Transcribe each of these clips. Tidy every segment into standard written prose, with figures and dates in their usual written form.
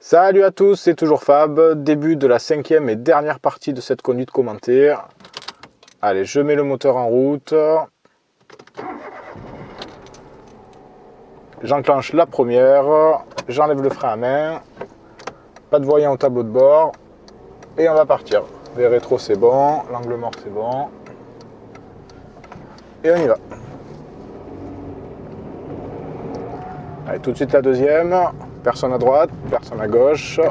Salut à tous, c'est toujours Fab, début de la 5e et dernière partie de cette conduite commentée. Allez, je mets le moteur en route. J'enclenche la première, j'enlève le frein à main, pas de voyant au tableau de bord, et on va partir. Les rétros c'est bon, l'angle mort c'est bon, et on y va. Allez, tout de suite la deuxième, personne à droite, personne à gauche.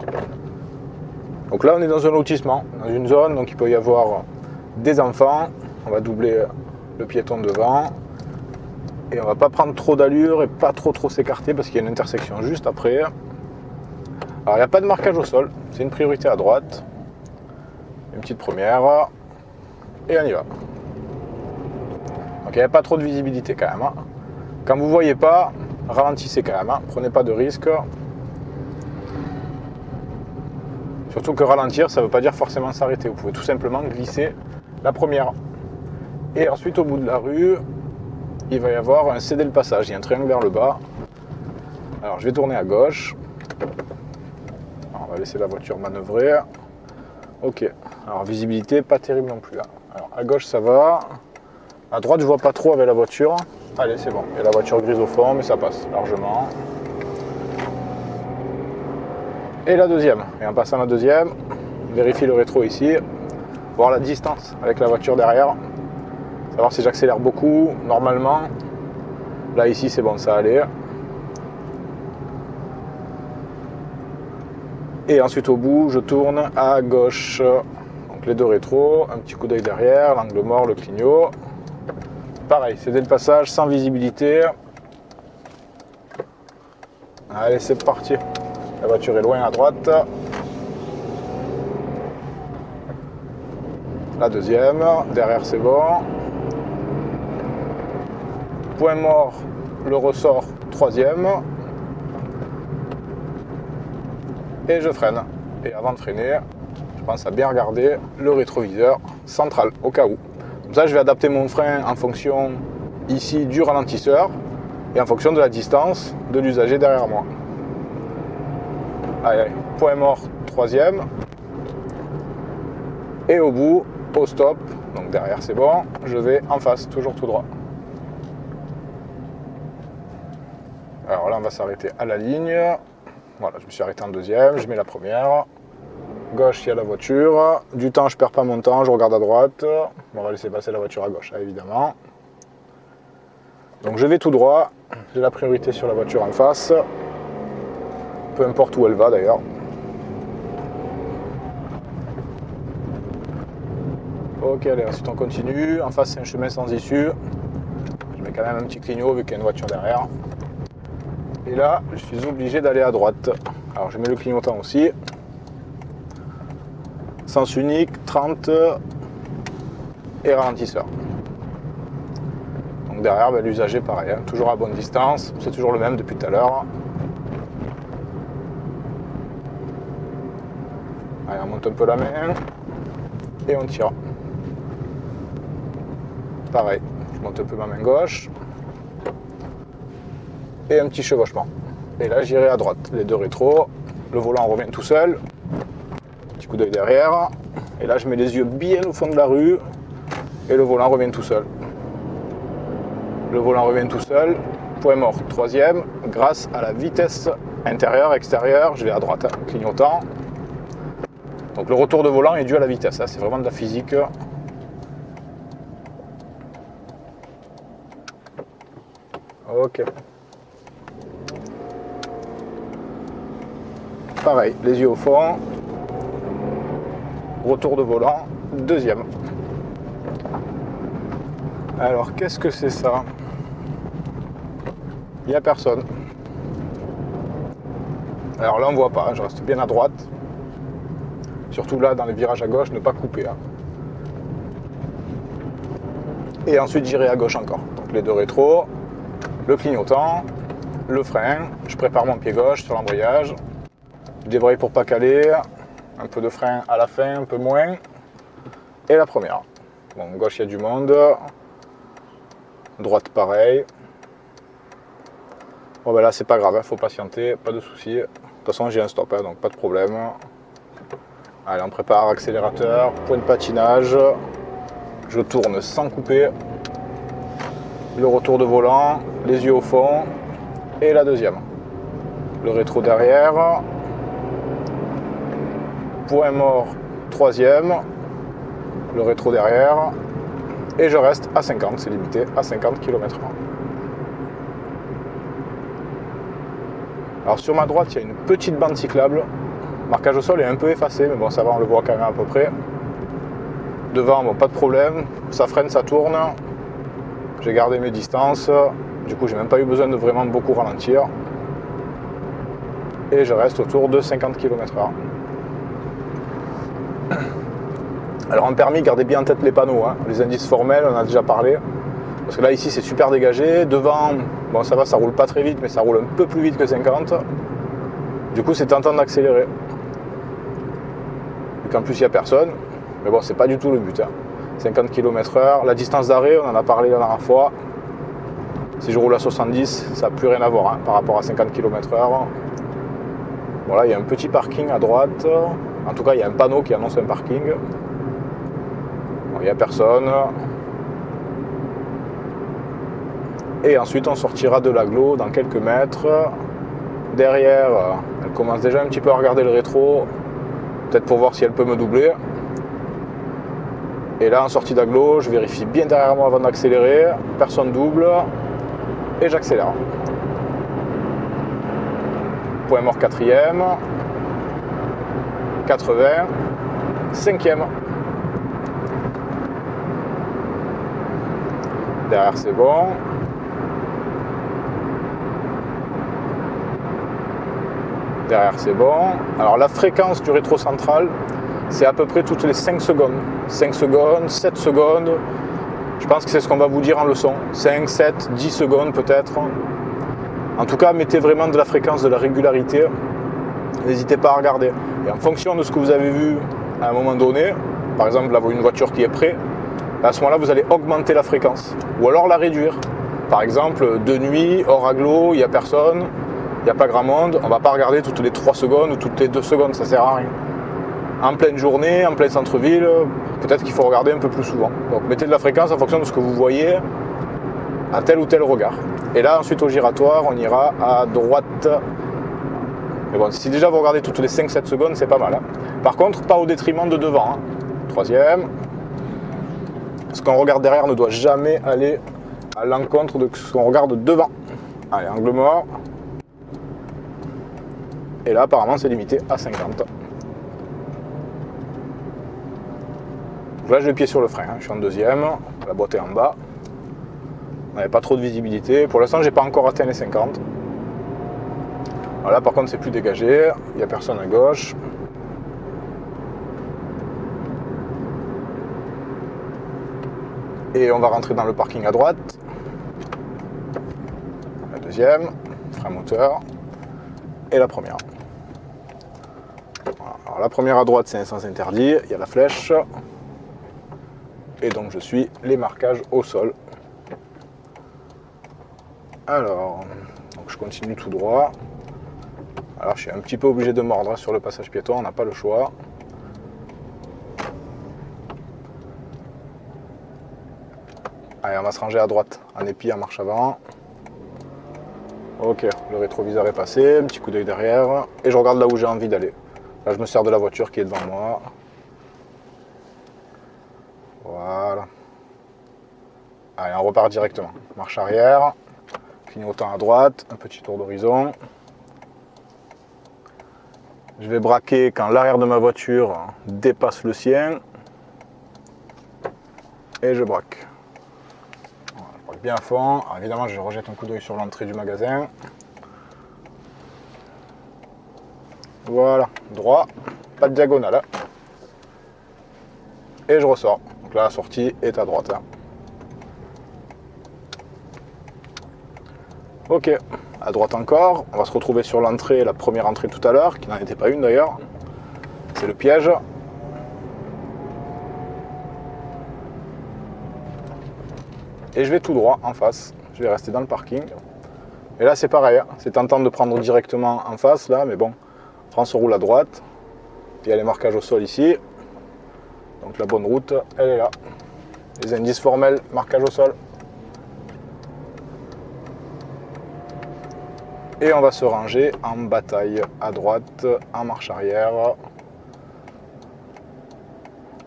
Donc là on est dans un lotissement, dans une zone, donc il peut y avoir des enfants. On va doubler le piéton devant. Et on va pas prendre trop d'allure et pas trop s'écarter parce qu'il y a une intersection juste après. Alors il n'y a pas de marquage au sol, c'est une priorité à droite. Une petite première. Et on y va. Donc il n'y a pas trop de visibilité quand même. Quand vous ne voyez pas, ralentissez quand même. Prenez pas de risque. Surtout que ralentir, ça ne veut pas dire forcément s'arrêter. Vous pouvez tout simplement glisser la première. Et ensuite au bout de la rue, il va y avoir un céder le passage, il y a un triangle vers le bas. Alors je vais tourner à gauche. Alors, on va laisser la voiture manœuvrer. Ok, alors visibilité pas terrible non plus. Alors à gauche ça va. À droite je vois pas trop avec la voiture. Allez c'est bon, il y a la voiture grise au fond mais ça passe largement. Et la deuxième, et en passant la deuxième, vérifie le rétro ici. Voir la distance avec la voiture derrière. Savoir si j'accélère beaucoup, normalement. Là ici c'est bon, ça allait. Et ensuite au bout, je tourne à gauche. Donc les deux rétros, un petit coup d'œil derrière, l'angle mort, le clignot. Pareil, c'est dès le passage, sans visibilité. Allez, c'est parti. La voiture est loin à droite. La deuxième, derrière c'est bon. Point mort, le ressort, troisième. Et je freine. Et avant de freiner, je pense à bien regarder le rétroviseur central, au cas où. Comme ça, je vais adapter mon frein en fonction, ici, du ralentisseur et en fonction de la distance de l'usager derrière moi. Allez, point mort, troisième. Et au bout, au stop, donc derrière c'est bon, je vais en face, toujours tout droit. Alors là, on va s'arrêter à la ligne. Voilà, je me suis arrêté en deuxième, je mets la première. Gauche, il y a la voiture. Du temps, je perds pas mon temps, je regarde à droite. On va laisser passer la voiture à gauche, évidemment. Donc je vais tout droit. J'ai la priorité sur la voiture en face. Peu importe où elle va d'ailleurs. Ok, allez, ensuite on continue. En face, c'est un chemin sans issue. Je mets quand même un petit clignot vu qu'il y a une voiture derrière. Et là, je suis obligé d'aller à droite. Alors je mets le clignotant aussi. Sens unique, 30 et ralentisseur. Donc derrière, ben, l'usager pareil, hein, toujours à bonne distance. C'est toujours le même depuis tout à l'heure. Allez, on monte un peu la main. Et on tire. Pareil, je monte un peu ma main gauche. Et un petit chevauchement. Et là j'irai à droite, les deux rétros, le volant revient tout seul, petit coup d'œil derrière, et là je mets les yeux bien au fond de la rue, et le volant revient tout seul. Le volant revient tout seul, point mort, troisième, grâce à la vitesse intérieure, extérieure, je vais à droite, clignotant. Donc le retour de volant est dû à la vitesse, c'est vraiment de la physique. Ok. Pareil, les yeux au fond, retour de volant, deuxième. Alors, qu'est-ce que c'est ça? Il n'y a personne. Alors là, on ne voit pas, je reste bien à droite. Surtout là, dans les virages à gauche, ne pas couper. Et ensuite, j'irai à gauche encore. Donc les deux rétros, le clignotant, le frein, je prépare mon pied gauche sur l'embrayage. Je débraye pour pas caler, un peu de frein à la fin, un peu moins. Et la première. Bon, gauche, il y a du monde. Droite, pareil. Bon, ben là, c'est pas grave, faut patienter, pas de soucis. toute façon j'ai un stop, hein, donc pas de problème. Allez, on prépare accélérateur, point de patinage. Je tourne sans couper. Le retour de volant, les yeux au fond. Et la deuxième. Le rétro derrière. Point mort, troisième. Le rétro derrière. Et je reste à 50, c'est limité à 50 km/h. Alors sur ma droite, il y a une petite bande cyclable. Le marquage au sol est un peu effacé, mais bon, ça va, on le voit quand même à peu près. Devant, bon, pas de problème. Ça freine, ça tourne. J'ai gardé mes distances. Du coup, j'ai même pas eu besoin de vraiment beaucoup ralentir. Et je reste autour de 50 km/h. Alors en permis, gardez bien en tête les panneaux, hein. Les indices formels, on en a déjà parlé. Parce que là, ici, c'est super dégagé. Devant, bon, ça va, ça roule pas très vite, mais ça roule un peu plus vite que 50. Du coup, c'est tentant d'accélérer. Et qu'en plus, il n'y a personne. Mais bon, c'est pas du tout le but, hein. 50 km/h. La distance d'arrêt, on en a parlé la dernière fois. Si je roule à 70, ça n'a plus rien à voir, hein, par rapport à 50 km/h. Voilà, il y a un petit parking à droite. En tout cas, il y a un panneau qui annonce un parking. Bon, il n'y a personne. Et ensuite, on sortira de l'agglo dans quelques mètres. Derrière, elle commence déjà un petit peu à regarder le rétro. Peut-être pour voir si elle peut me doubler. Et là, en sortie d'agglo, je vérifie bien derrière moi avant d'accélérer. Personne double. Et j'accélère. Point mort, quatrième. 80. Cinquième. Derrière, c'est bon. Derrière, c'est bon. Alors, la fréquence du rétro central, c'est à peu près toutes les 5 secondes. 5 secondes, 7 secondes. Je pense que c'est ce qu'on va vous dire en leçon. 5, 7, 10 secondes peut-être. En tout cas, mettez vraiment de la fréquence, de la régularité. N'hésitez pas à regarder. Et en fonction de ce que vous avez vu à un moment donné, par exemple, là, vous avez une voiture qui est prête, à ce moment-là, vous allez augmenter la fréquence. Ou alors la réduire. Par exemple, de nuit, hors agglo, il n'y a personne, il n'y a pas grand monde. On ne va pas regarder toutes les 3 secondes ou toutes les 2 secondes, ça ne sert à rien. En pleine journée, en plein centre-ville, peut-être qu'il faut regarder un peu plus souvent. Donc mettez de la fréquence en fonction de ce que vous voyez à tel ou tel regard. Et là, ensuite au giratoire, on ira à droite. Mais bon, si déjà vous regardez toutes les 5-7 secondes, c'est pas mal, hein. Par contre, pas au détriment de devant, hein. Troisième. Ce qu'on regarde derrière ne doit jamais aller à l'encontre de ce qu'on regarde devant. Allez, angle mort. Et là, apparemment, c'est limité à 50. Donc là, j'ai le pied sur le frein, hein. Je suis en deuxième. La boîte est en bas. On n'avait pas trop de visibilité. Pour l'instant, j'ai pas encore atteint les 50. Voilà, par contre, c'est plus dégagé. Il n'y a personne à gauche. Et on va rentrer dans le parking à droite. La deuxième, frein moteur. Et la première. Voilà. Alors la première à droite, c'est un sens interdit. Il y a la flèche. Et donc je suis les marquages au sol. Alors, donc je continue tout droit. Alors je suis un petit peu obligé de mordre sur le passage piéton, on n'a pas le choix. Allez, on va se ranger à droite, en épi, en marche avant. Ok, le rétroviseur est passé, un petit coup d'œil derrière. Et je regarde là où j'ai envie d'aller. Là, je me sers de la voiture qui est devant moi. Voilà. Allez, on repart directement. Marche arrière. Clignotant à droite, un petit tour d'horizon. Je vais braquer quand l'arrière de ma voiture dépasse le sien. Et je braque. Voilà, je braque bien à fond. Alors, évidemment, je rejette un coup d'œil sur l'entrée du magasin. Voilà, droit, pas de diagonale. Hein. Et je ressors. Donc là, la sortie est à droite. Hein. Ok, à droite encore. On va se retrouver sur l'entrée, la première entrée tout à l'heure, qui n'en était pas une d'ailleurs. C'est le piège. Et je vais tout droit en face. Je vais rester dans le parking. Et là, c'est pareil. Hein. C'est tentant de prendre directement en face, là, mais bon. Après on se roule à droite. Il y a les marquages au sol ici. Donc la bonne route, elle est là. Les indices formels, marquage au sol. Et on va se ranger en bataille à droite, en marche arrière.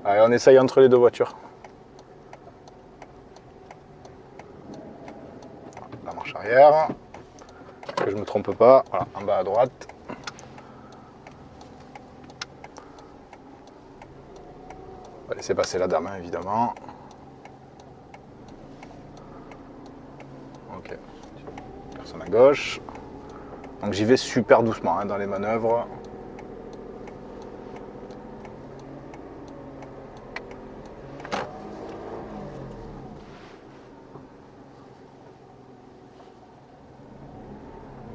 Allez, on essaye entre les deux voitures. La marche arrière. Que je ne me trompe pas. Voilà, en bas à droite. On va laisser passer la dame, hein, évidemment. Ok. Personne à gauche. Donc j'y vais super doucement hein, dans les manœuvres.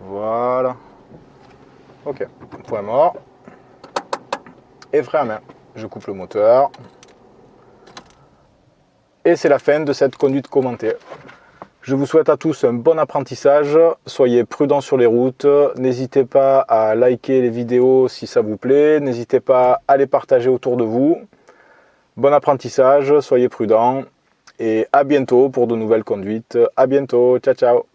Voilà. Ok. Point mort. Et frein à main. Je coupe le moteur. Et c'est la fin de cette conduite commentée. Je vous souhaite à tous un bon apprentissage, soyez prudents sur les routes, n'hésitez pas à liker les vidéos si ça vous plaît, n'hésitez pas à les partager autour de vous. Bon apprentissage, soyez prudents et à bientôt pour de nouvelles conduites. À bientôt, ciao ciao.